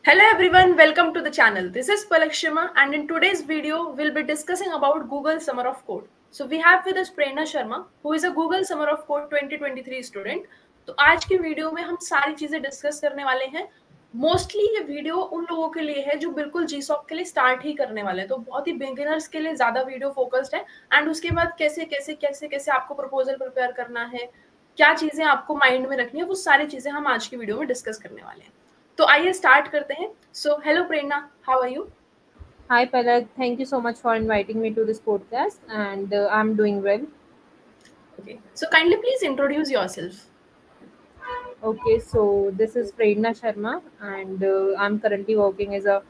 Hello everyone, welcome to the channel. This is Palak Sharma and in today's video, we'll be discussing about Google Summer of Code. So we have with us Prerna Sharma, who is a Google Summer of Code 2023 student. तो आज की video में हम सारी चीजें discuss करने वाले हैं. मोस्टली ये वीडियो उन लोगों के लिए है जो बिल्कुल GSOC के लिए स्टार्ट ही करने वाले हैं, तो बहुत ही बिगिनर्स के लिए ज्यादा वीडियो फोकस्ड है. एंड उसके बाद कैसे कैसे कैसे कैसे आपको प्रपोजल प्रिपेयर करना है, क्या चीजें आपको माइंड में रखनी है, वो सारी चीजें हम आज की वीडियो में डिस्कस करने वाले हैं. तो आइए स्टार्ट करते हैं. So hello Prerna, how are you? Hi Palak, thank you so much for inviting me to this podcast and I'm doing well. Okay, so kindly please introduce yourself. Okay, so this is Prerna Sharma and I'm currently working as a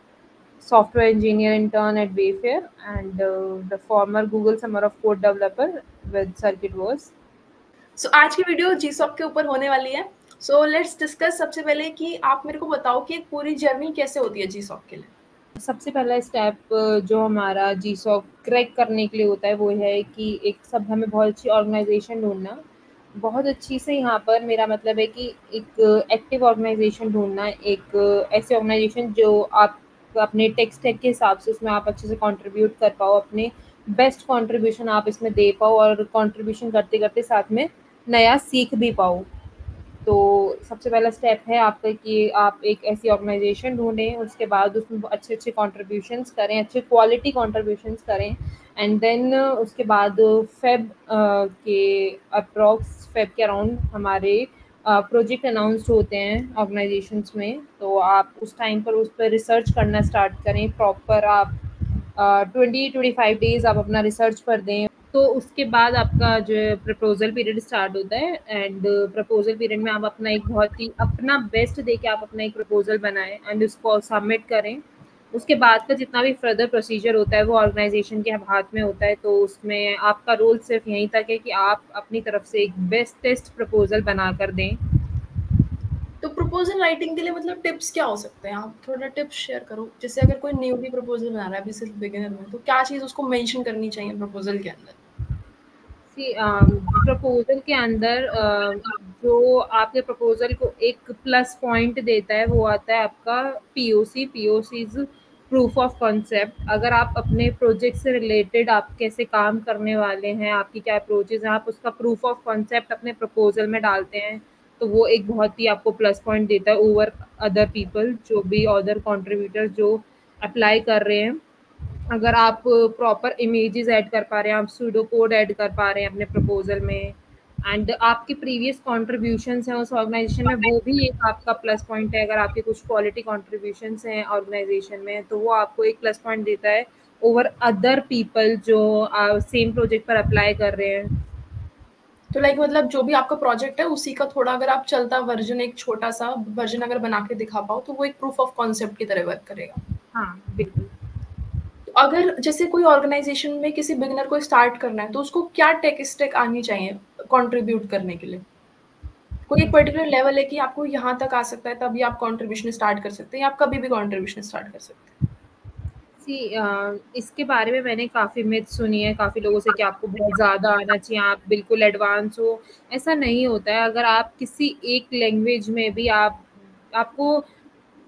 software engineer intern at Wayfair and the former Google Summer of Code developer with CircuitVerse. सो आज की video GSOC के ऊपर होने वाली है. So let's discuss. सबसे पहले कि आप मेरे को बताओ कि एक पूरी जर्नी कैसे होती है GSOC के लिए. सबसे पहला स्टेप जो हमारा GSOC क्रैक करने के लिए होता है वो है कि एक सब हमें बहुत अच्छी ऑर्गेनाइजेशन ढूंढना. बहुत अच्छी से यहाँ पर मेरा मतलब है कि एक एक्टिव ऑर्गेनाइजेशन ढूंढना, एक ऐसी ऑर्गेनाइजेशन जो आप अपने टेक स्टैक के हिसाब से उसमें आप अच्छे से कंट्रीब्यूट कर पाओ, अपने बेस्ट कंट्रीब्यूशन आप इसमें दे पाओ और कंट्रीब्यूशन करते करते साथ में नया सीख भी पाओ. तो सबसे पहला स्टेप है आपका कि आप एक ऐसी ऑर्गेनाइजेशन ढूंढें, उसके बाद उसमें अच्छे अच्छे कॉन्ट्रीब्यूशंस करें, अच्छे क्वालिटी कॉन्ट्रीब्यूशंस करें एंड देन उसके बाद फेब के अराउंड हमारे प्रोजेक्ट अनाउंस्ड होते हैं ऑर्गेनाइजेशंस में. तो आप उस टाइम पर उस पर रिसर्च करना स्टार्ट करें. प्रॉपर आप 20-25 डेज आप अपना रिसर्च पर दें. तो उसके बाद आपका जो प्रपोजल पीरियड स्टार्ट होता है एंड प्रपोजल पीरियड में आप अपना एक बहुत ही अपना बेस्ट दे के आप अपना एक प्रपोजल बनाएं एंड उसको सबमिट करें. उसके बाद का जितना भी फर्दर प्रोसीजर होता है वो ऑर्गेनाइजेशन के हाथ में होता है. तो उसमें आपका रोल सिर्फ यहीं तक है कि आप अपनी तरफ से एक बेस्टेस्ट प्रपोजल बना कर दें. तो प्रपोजल राइटिंग के लिए मतलब टिप्स क्या हो सकते हैं? आप थोड़ा टिप्स शेयर करो. जैसे अगर कोई न्यूली प्रपोजल बना रहा है अभी सिर्फ बिगिनर में, तो क्या चीज उसको मेंशन करनी चाहिए प्रपोजल के अंदर? प्रपोजल के अंदर जो आपके प्रपोजल को एक प्लस पॉइंट देता है वो आता है आपका POC is proof of concept. अगर आप अपने प्रोजेक्ट से रिलेटेड आप कैसे काम करने वाले हैं, आपकी क्या अप्रोचेज हैं, आप उसका प्रूफ ऑफ कॉन्सेप्ट अपने प्रपोजल में डालते हैं तो वो एक बहुत ही आपको प्लस पॉइंट देता है ओवर अदर पीपल, जो भी अदर कॉन्ट्रीब्यूटर जो अप्लाई कर रहे हैं. अगर आप प्रॉपर इमेजेस ऐड कर पा रहे हैं, आप सूडो कोड ऐड कर पा रहे हैं अपने प्रपोजल में एंड आपके प्रीवियस कॉन्ट्रीब्यूशंस हैं उस ऑर्गेनाइजेशन में, वो भी एक आपका प्लस पॉइंट है. अगर आपके कुछ क्वालिटी कॉन्ट्रीब्यूशंस हैं ऑर्गेनाइजेशन में तो वो आपको एक प्लस पॉइंट देता है ओवर अदर पीपल जो सेम प्रोजेक्ट पर अप्लाई कर रहे हैं. तो लाइक मतलब जो भी आपका प्रोजेक्ट है उसी का थोड़ा अगर आप चलता वर्जन, एक छोटा सा वर्जन अगर बना के दिखा पाओ तो वो एक प्रूफ ऑफ कॉन्सेप्ट की तरह वर्क करेगा. हाँ बिल्कुल. तो अगर जैसे कोई ऑर्गेनाइजेशन में किसी बिगिनर को स्टार्ट करना है तो उसको क्या टेक स्टैक आनी चाहिए कंट्रीब्यूट करने के लिए? कोई एक पर्टिकुलर लेवल है कि आपको यहाँ तक आ सकता है तभी आप कंट्रीब्यूशन स्टार्ट कर सकते हैं, या आप कभी भी कंट्रीब्यूशन स्टार्ट कर सकते हैं? इसके बारे में मैंने काफ़ी मिथ सुनी है काफ़ी लोगों से कि आपको बहुत ज़्यादा आना चाहिए, आप बिल्कुल एडवांस हो. ऐसा नहीं होता है. अगर आप किसी एक लैंग्वेज में भी आपको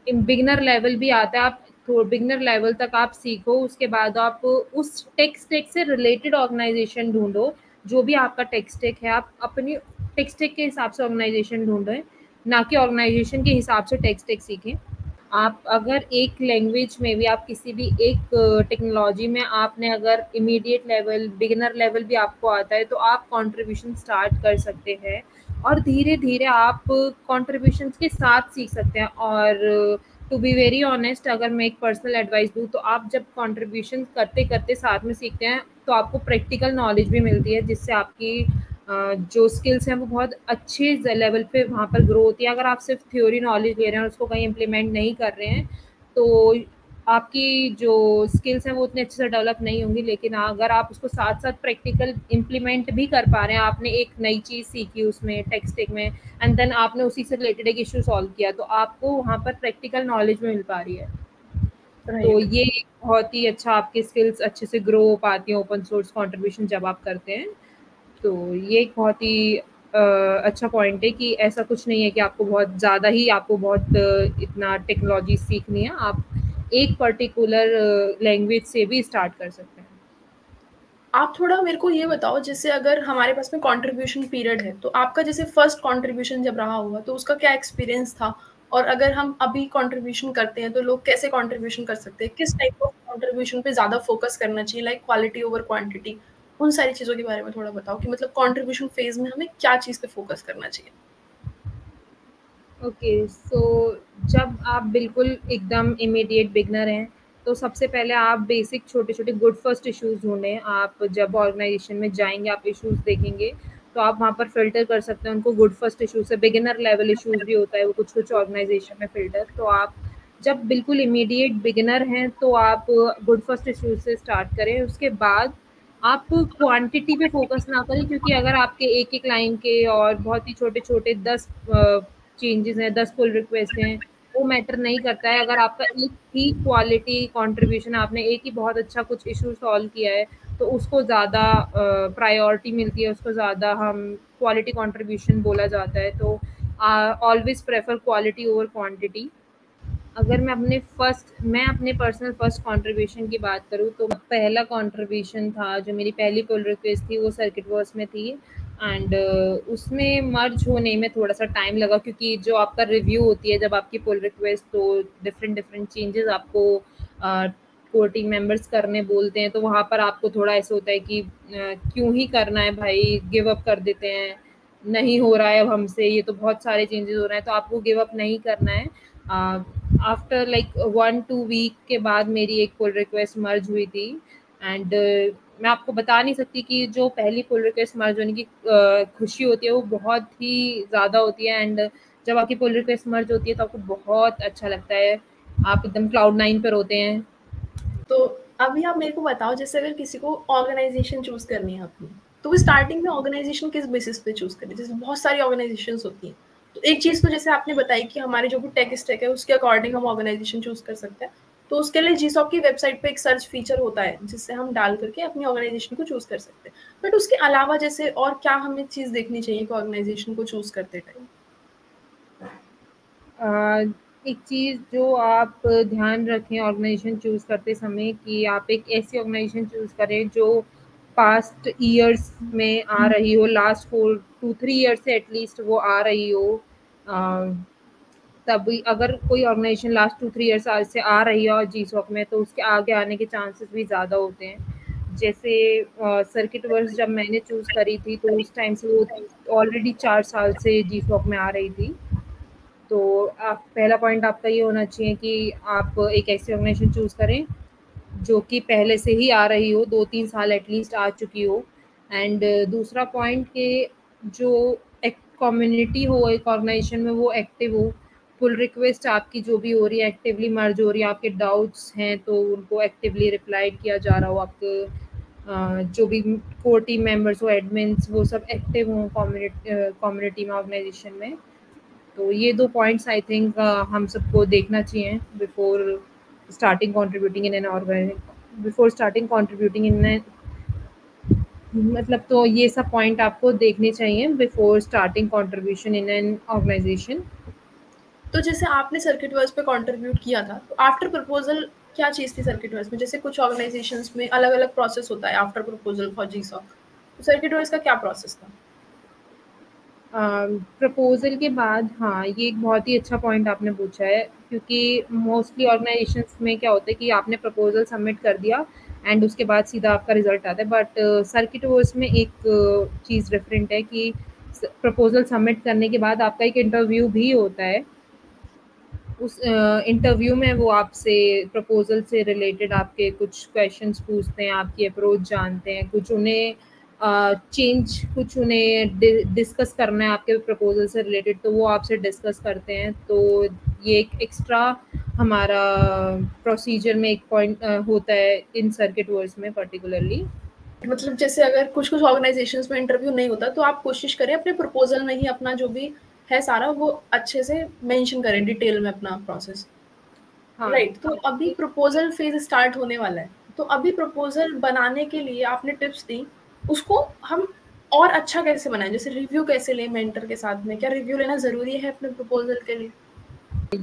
बिगिनर लेवल भी आता है, आप बिगिनर लेवल तक आप सीखो, उसके बाद आप उस टेक स्टैक से रिलेटेड ऑर्गेनाइजेशन ढूंढो. जो भी आपका टेक स्टैक है आप अपनी टेक स्टैक के हिसाब से ऑर्गेनाइजेशन ढूंढें, ना कि ऑर्गेनाइजेशन के हिसाब से टेक स्टैक सीखें. आप अगर एक लैंग्वेज में भी आप किसी भी एक टेक्नोलॉजी में आपने अगर इमीडिएट लेवल बिगिनर लेवल भी आपको आता है तो आप कंट्रीब्यूशन स्टार्ट कर सकते हैं और धीरे धीरे आप कंट्रीब्यूशन के साथ सीख सकते हैं. और टू बी वेरी ऑनेस्ट, अगर मैं एक पर्सनल एडवाइस दूँ तो आप जब कंट्रीब्यूशन करते करते साथ में सीखते हैं तो आपको प्रैक्टिकल नॉलेज भी मिलती है, जिससे आपकी जो स्किल्स हैं वो बहुत अच्छे लेवल पे वहाँ पर ग्रो होती है. अगर आप सिर्फ थ्योरी नॉलेज ले रहे हैं और उसको कहीं इम्प्लीमेंट नहीं कर रहे हैं तो आपकी जो स्किल्स हैं वो उतने अच्छे से डेवलप नहीं होंगी. लेकिन अगर आप उसको साथ साथ प्रैक्टिकल इम्प्लीमेंट भी कर पा रहे हैं, आपने एक नई चीज़ सीखी उसमें टेक स्टैक में एंड देन आपने उसी से रिलेटेड एक इशू सॉल्व किया तो आपको वहाँ पर प्रैक्टिकल नॉलेज में मिल पा रही है. तो ये बहुत ही अच्छा आपकी स्किल्स अच्छे से ग्रो हो पाती हैं ओपन सोर्स कंट्रीब्यूशन जब आप करते हैं. तो ये एक बहुत ही अच्छा पॉइंट है कि ऐसा कुछ नहीं है कि आपको बहुत इतना टेक्नोलॉजी सीखनी है। आप एक पर्टिकुलर लैंग्वेज से भी स्टार्ट कर सकते हैं। आप थोड़ा मेरे को ये बताओ, जैसे अगर हमारे पास में कंट्रीब्यूशन पीरियड है, तो आपका जैसे फर्स्ट कंट्रीब्यूशन जब रहा होगा तो उसका क्या एक्सपीरियंस था? और अगर हम अभी कंट्रीब्यूशन करते हैं तो लोग कैसे कंट्रीब्यूशन कर सकते हैं? किस टाइप ऑफ कंट्रीब्यूशन पे ज़्यादा फोकस करना चाहिए, लाइक क्वालिटी ओवर क्वांटिटी? उन सारी चीज़ों के बारे में थोड़ा बताओ कि मतलब कंट्रीब्यूशन फेज़ में हमें क्या चीज़ पे फोकस करना चाहिए? ओके, सो जब आप बिल्कुल एकदम इमीडिएट बिगनर हैं, तो सबसे पहले आप बेसिक छोटे-छोटे गुड फर्स्ट इश्यूज़ ढूँढें। आप जब ऑर्गेनाइज़ेशन में जाएँगे, आप इश्यूज़ देखेंगे, तो आप वहाँ पर फ़िल्टर कर सकते हैं उनको गुड फर्स्ट इश्यूज़ से। बिगिनर लेवल इश्यूज़ भी होता है वो कुछ-कुछ ऑर्गेनाइज़ेशन में फ़िल्टर। तो आप जब बिल्कुल इमीडिएट बिगिनर हैं, तो आप गुड फर्स्ट इश्यूज़ से स्टार्ट करें। उसके बाद आप क्वांटिटी पे फ़ोकस ना करें, क्योंकि अगर आपके एक-एक लाइन के और बहुत ही छोटे-छोटे 10 चेंजेज़ हैं, 10 पुल रिक्वेस्ट हैं, वो मैटर नहीं करता है। अगर आपका एक ही क्वालिटी कंट्रीब्यूशन, आपने एक ही बहुत अच्छा कुछ इश्यू सॉल्व किया है, तो उसको ज़्यादा प्रायोरिटी मिलती है, उसको ज़्यादा हम क्वालिटी कंट्रीब्यूशन बोला जाता है। तो always prefer quality over quantity. अगर मैं अपने पर्सनल फर्स्ट कंट्रीब्यूशन की बात करूँ, तो पहला कंट्रीब्यूशन था, जो मेरी पहली पुल रिक्वेस्ट थी, वो सर्किट वर्स में थी। एंड उसमें मर्ज होने में थोड़ा-सा टाइम लगा, क्योंकि जो आपका रिव्यू होती है जब आपकी पुल रिक्वेस्ट, तो डिफरेंट चेंजेस आपको कोर टीम मेंबर्स करने बोलते हैं, तो वहाँ पर आपको थोड़ा ऐसा होता है कि क्यों ही करना है भाई, गिव अप कर देते हैं, नहीं हो रहा है अब हमसे, ये तो बहुत सारे चेंजेस हो रहे हैं, तो आपको गिव अप नहीं करना है। आफ्टर लाइक 1-2 वीक के बाद मेरी एक पुल रिक्वेस्ट मर्ज हुई थी। एंड मैं आपको बता नहीं सकती कि जो पहली पुल रिक्वेस्ट मर्ज होने की खुशी होती है, वो बहुत ही ज़्यादा होती है। एंड जब आपकी पुल रिक्वेस्ट मर्ज होती है, तो आपको बहुत अच्छा लगता है, आप एकदम क्लाउड 9 पर होते हैं। तो अभी आप मेरे को बताओ, जैसे अगर किसी को ऑर्गेनाइजेशन चूज करनी है अपनी, तो वो स्टार्टिंग में ऑर्गेनाइजेशन किस बेसिस पे चूज करे? जैसे बहुत सारी ऑर्गेनाइजेशन होती हैं, तो एक चीज तो जैसे आपने बताई कि हमारे जो भी टेक स्टैक है उसके अकॉर्डिंग हम ऑर्गेनाइजेशन चूज कर सकते हैं। तो उसके लिए जीसॉक की वेबसाइट पे एक सर्च फीचर होता है जिससे हम डाल करके अपनी ऑर्गेनाइजेशन को चूज कर सकते हैं। बट उसके अलावा जैसे और क्या हमें चीज देखनी चाहिए कि ऑर्गेनाइजेशन को चूज करते टाइम? एक चीज़ जो आप ध्यान रखें ऑर्गेनाइजेशन चूज़ करते समय, कि आप एक ऐसी ऑर्गेनाइजेशन चूज़ करें जो पास्ट ईयर्स में आ रही हो, लास्ट 4-3 ईयर से एटलीस्ट वो आ रही हो। तभी अगर कोई ऑर्गेनाइजेशन लास्ट 2-3 ईयर्स से आ रही है और जीसॉक में, तो उसके आगे आने के चांसेस भी ज़्यादा होते हैं। जैसे सर्किट वर्स जब मैंने चूज़ करी थी, तो उस टाइम से वो ऑलरेडी 4 साल से जीसॉक में आ रही थी। तो आप पहला पॉइंट आपका ये होना चाहिए कि आप एक ऐसी ऑर्गेनाइजेशन चूज़ करें जो कि पहले से ही आ रही हो, 2-3 साल एटलीस्ट आ चुकी हो। एंड दूसरा पॉइंट कि जो एक कम्युनिटी हो एक ऑर्गेनाइजेशन में, वो एक्टिव हो। पुल रिक्वेस्ट आपकी जो भी हो रही है, एक्टिवली मर्ज हो रही है, आपके डाउट्स हैं तो उनको एक्टिवली रिप्लाई किया जा रहा हो, आपके जो भी कोर टीम मेंबर्स हो, एडमिन्स, वो सब एक्टिव हों कम्युनिटी में, ऑर्गेनाइजेशन में। तो ये 2 पॉइंट्स आई थिंक हम सबको देखना चाहिए before starting contributing in an मतलब, तो ये सब पॉइंट आपको देखने चाहिए before starting contribution in an organisation. तो जैसे आपने सर्किट वर्स पे कंट्रीब्यूट किया था, तो आफ्टर प्रपोजल क्या चीज थी सर्किट वर्स में? जैसे कुछ ऑर्गेनाइजेशंस में अलग अलग प्रोसेस होता है आफ्टर प्रपोजल फॉर जीसॉक, तो सर्किट वर्स का क्या प्रोसेस था? प्रपोजल के बाद, हाँ, ये एक बहुत ही अच्छा पॉइंट आपने पूछा है, क्योंकि मोस्टली ऑर्गेनाइजेशंस में क्या होता है कि आपने प्रपोजल सबमिट कर दिया एंड उसके बाद सीधा आपका रिजल्ट आता है। बट सर्किट वर्स में एक चीज़ डिफरेंट है कि प्रपोजल सबमिट करने के बाद आपका एक इंटरव्यू भी होता है। उस इंटरव्यू में वो आपसे प्रपोजल से रिलेटेड आपके कुछ क्वेश्चंस पूछते हैं, आपकी अप्रोच जानते हैं, कुछ उन्हें डिस्कस करना है आपके प्रपोजल से रिलेटेड, तो वो आपसे डिस्कस करते हैं। तो ये एक एक्स्ट्रा हमारा प्रोसीजर में एक पॉइंट होता है इन सर्किट वर्स में पर्टिकुलरली। मतलब जैसे अगर कुछ कुछ ऑर्गेनाइजेशंस में इंटरव्यू नहीं होता, तो आप कोशिश करें अपने प्रपोजल में ही अपना जो भी है सारा वो अच्छे से मेंशन करें डिटेल में अपना प्रोसेस। हाँ, राइट, तो अभी प्रपोजल फेज स्टार्ट होने वाला है, तो अभी प्रपोजल बनाने के लिए आपने टिप्स दी, उसको हम और अच्छा कैसे बनाएं, जैसे रिव्यू कैसे लें मेंटर के साथ में, क्या रिव्यू लेना ज़रूरी है अपने प्रपोजल के लिए?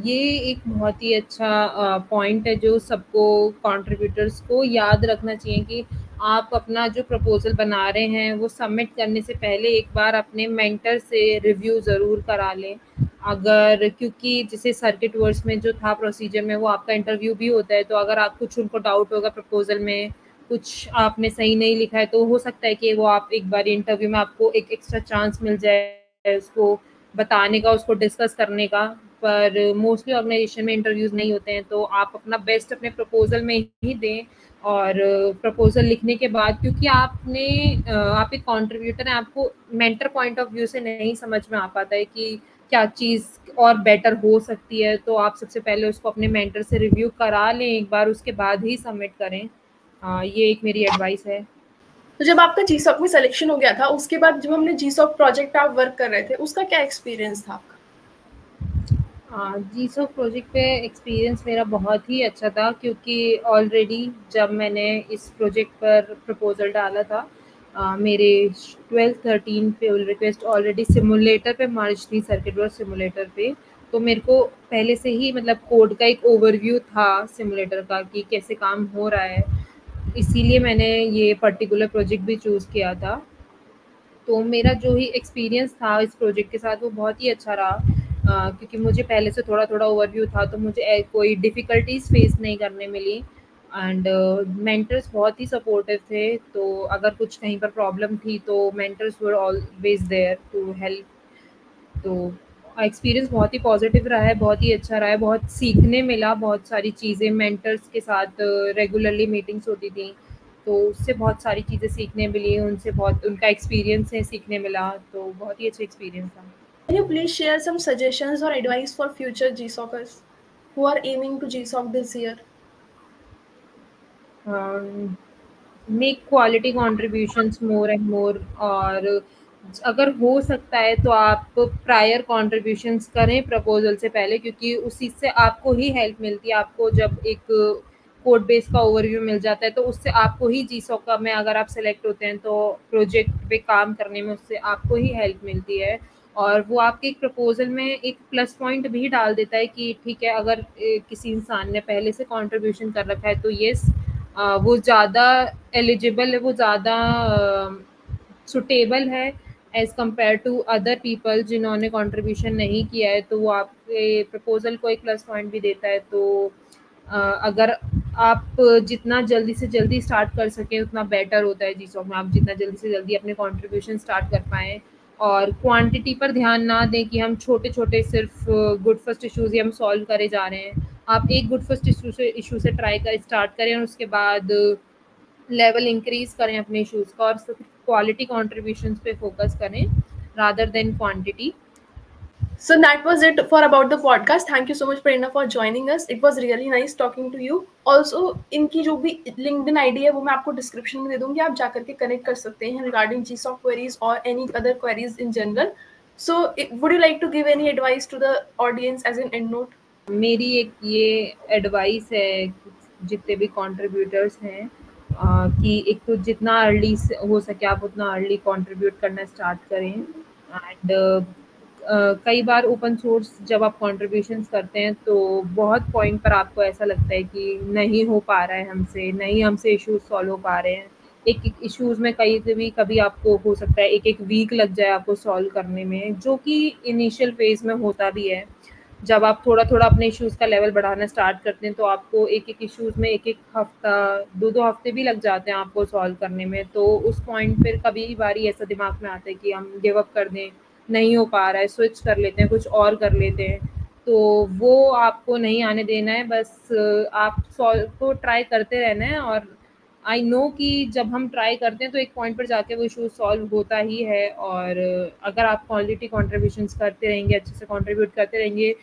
ये एक बहुत ही अच्छा पॉइंट है जो सबको कंट्रीब्यूटर्स को याद रखना चाहिए कि आप अपना जो प्रपोज़ल बना रहे हैं वो सबमिट करने से पहले एक बार अपने मेंटर से रिव्यू ज़रूर करा लें। अगर क्योंकि जैसे सर्किट वर्ड्स में जो था प्रोसीजर में वो आपका इंटरव्यू भी होता है, तो अगर आप कुछ उनको डाउट होगा प्रपोज़ल में, कुछ आपने सही नहीं लिखा है, तो हो सकता है कि वो आप एक बार इंटरव्यू में आपको एक एक्स्ट्रा चांस मिल जाए उसको बताने का, उसको डिस्कस करने का। पर मोस्टली ऑर्गेनाइजेशन में इंटरव्यूज़ नहीं होते हैं, तो आप अपना बेस्ट अपने प्रपोज़ल में ही दें। और प्रपोज़ल लिखने के बाद, क्योंकि आप एक कंट्रीब्यूटर हैं, आपको मेंटर पॉइंट ऑफ व्यू से नहीं समझ में आ पाता है कि क्या चीज़ और बेटर हो सकती है, तो आप सबसे पहले उसको अपने मेंटर से रिव्यू करा लें एक बार, उसके बाद ही सबमिट करें। ये एक मेरी एडवाइस है। तो जब आपका जीसॉक में सिलेक्शन हो गया था, उसके बाद जब हमने जीसॉक प्रोजेक्ट पे आप वर्क कर रहे थे, उसका क्या एक्सपीरियंस था आपका? जीसो प्रोजेक्ट पे एक्सपीरियंस मेरा बहुत ही अच्छा था, क्योंकि ऑलरेडी जब मैंने इस प्रोजेक्ट पर प्रपोज़ल डाला था, मेरे 12-13 पे रिक्वेस्ट ऑलरेडी सिमुलेटर पे मर्ज थी, सर्किट बोर्ड सिमुलेटर पे। तो मेरे को पहले से ही मतलब कोड का एक ओवरव्यू था सिमुलेटर का कि कैसे काम हो रहा है, इसीलिए मैंने ये पर्टिकुलर प्रोजेक्ट भी चूज़ किया था। तो मेरा जो ही एक्सपीरियंस था इस प्रोजेक्ट के साथ वो बहुत ही अच्छा रहा, क्योंकि मुझे पहले से थोड़ा-थोड़ा ओवरव्यू था, तो मुझे कोई डिफ़िकल्टीज़ फ़ेस नहीं करने मिली। एंड मेंटर्स बहुत ही सपोर्टिव थे, तो अगर कुछ कहीं पर प्रॉब्लम थी तो mentors were always there to help. तो एक्सपीरियंस बहुत ही पॉज़िटिव रहा है, बहुत ही अच्छा रहा है, बहुत सीखने मिला, बहुत सारी चीज़ें मेंटर्स के साथ रेगुलरली मीटिंग्स होती थी, तो उससे बहुत सारी चीज़ें सीखने मिली, उनसे बहुत उनका एक्सपीरियंस है सीखने मिला, तो बहुत ही अच्छा एक्सपीरियंस था। Can you please share some suggestions or advice for future GSOCers who are aiming to GSOC this year? Make quality contributions more and more, और अगर हो सकता है तो आप प्रायर कंट्रीब्यूशंस करें प्रपोजल से पहले, क्योंकि उसी से आपको ही हेल्प मिलती है। आपको जब एक कोड बेस का ओवरव्यू मिल जाता है तो उससे आपको ही जीसॉक का में अगर आप सेलेक्ट होते हैं तो प्रोजेक्ट पे काम करने में उससे आपको ही हेल्प मिलती है, और वो आपके एक प्रपोजल में एक प्लस पॉइंट भी डाल देता है कि ठीक है, अगर किसी इंसान ने पहले से कंट्रीब्यूशन कर रखा है तो येस, वो ज़्यादा एलिजिबल है, वो ज़्यादा सुटेबल है as compare to other people जिन्होंने कंट्रीब्यूशन नहीं किया है, तो वो आपके प्रपोज़ल को एक प्लस पॉइंट भी देता है। तो अगर आप जितना जल्दी से जल्दी स्टार्ट कर सकें उतना बेटर होता है जीसॉक में, आप जितना जल्दी से जल्दी अपने कंट्रीब्यूशन स्टार्ट कर पाएँ, और क्वांटिटी पर ध्यान ना दें कि हम छोटे-छोटे सिर्फ गुड फर्स्ट इश्यूज़ ही हम सॉल्व करे जा रहे हैं। आप एक गुड फर्स्ट इश्यू से ट्राई कर स्टार्ट करें, और उसके बाद लेवल इंक्रीज़ करें अपने इश्यूज़ का, और सिर्फ क्वालिटी कंट्रीब्यूशंस पे फोकस करें rather than quantity. So that was it for about the podcast. Thank you so much, Prerna, for joining us. It was really nice talking to you. Also, इनकी जो भी LinkedIn ID है वो मैं आपको description में दे दूंगी, आप जाकर के कनेक्ट कर सकते हैं regarding GSOC queries or any other queries in general. So, would you like to give any advice to the audience as an end note? मेरी एक ये एडवाइस है जितने भी कंट्रीब्यूटर्स हैं, कि एक तो जितना अर्ली हो सके आप उतना अर्ली कंट्रीब्यूट करना स्टार्ट करें। एंड कई बार ओपन सोर्स जब आप कंट्रीब्यूशंस करते हैं तो बहुत पॉइंट पर आपको ऐसा लगता है कि नहीं हो पा रहा है हमसे, नहीं हमसे इश्यूज सॉल्व हो पा रहे हैं। एक एक इश्यूज़ में कभी आपको हो सकता है एक एक वीक लग जाए आपको सॉल्व करने में, जो कि इनिशियल फेज़ में होता भी है। जब आप थोड़ा-थोड़ा अपने इश्यूज़ का लेवल बढ़ाना स्टार्ट करते हैं तो आपको एक-एक इश्यूज़ में 1-1 हफ्ता, 2-2 हफ्ते भी लग जाते हैं आपको सॉल्व करने में। तो उस पॉइंट पे कभी बारी ऐसा दिमाग में आता है कि हम गिव अप कर दें, नहीं हो पा रहा है, स्विच कर लेते हैं, कुछ और कर लेते हैं। तो वो आपको नहीं आने देना है, बस आप सॉल्व को ट्राई करते रहना है। और आई नो कि जब हम ट्राई करते हैं तो एक पॉइंट पर जाके वो इश्यू सॉल्व होता ही है, और अगर आप क्वालिटी कंट्रीब्यूशंस करते रहेंगे, अच्छे से कंट्रीब्यूट करते रहेंगे,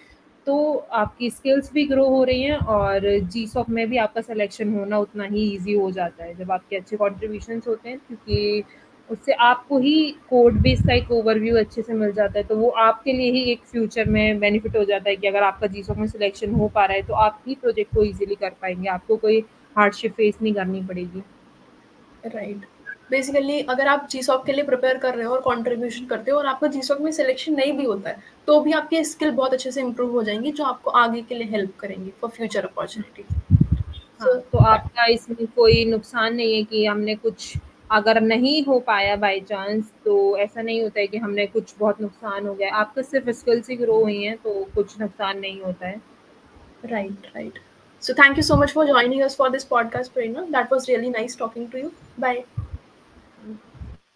तो आपकी स्किल्स भी ग्रो हो रही हैं, और जीसॉक में भी आपका सिलेक्शन होना उतना ही ईज़ी हो जाता है जब आपके अच्छे कंट्रीब्यूशंस होते हैं, क्योंकि उससे आपको ही कोड बेस का एक ओवरव्यू अच्छे से मिल जाता है। तो वो आपके लिए ही एक फ्यूचर में बेनिफिट हो जाता है कि अगर आपका जीसॉक में सिलेक्शन हो पा रहा है तो आप ही प्रोजेक्ट को ईज़िली कर पाएँगे, आपको कोई हार्डशिप फेस नहीं करनी पड़ेगी। Right. बेसिकली अगर आप जीसॉक के लिए प्रिपेयर कर रहे हो और कंट्रीब्यूशन करते हो और आपका जीसॉक में सिलेक्शन नहीं भी होता है, तो भी आपकी स्किल बहुत अच्छे से इम्प्रूव हो जाएंगी, जो आपको आगे के लिए हेल्प करेंगी फॉर फ्यूचर अपॉर्चुनिटी। हाँ, तो आपका इसमें कोई नुकसान नहीं है कि हमने कुछ अगर नहीं हो पाया बाय चांस, तो ऐसा नहीं होता है कि हमने कुछ बहुत नुकसान हो गया। आपका सिर्फ स्किल्स ही ग्रो हुई हैं, तो कुछ नुकसान नहीं होता है। Right. So thank you so much for joining us for this podcast, Prerna. That was really nice talking to you. Bye.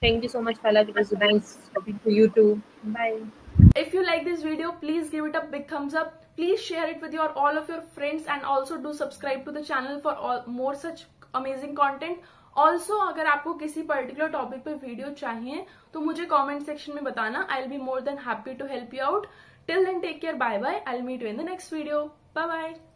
Thank you so much, Palak. It was nice talking to you too. Bye. If you like this video, please give it a big thumbs up. Please share it with all of your friends, and also do subscribe to the channel for more such amazing content. Also, अगर आपको किसी particular topic पे video चाहिए तो मुझे comment section में बताना. I'll be more than happy to help you out. Till then, take care. Bye bye. I'll meet you in the next video. Bye bye.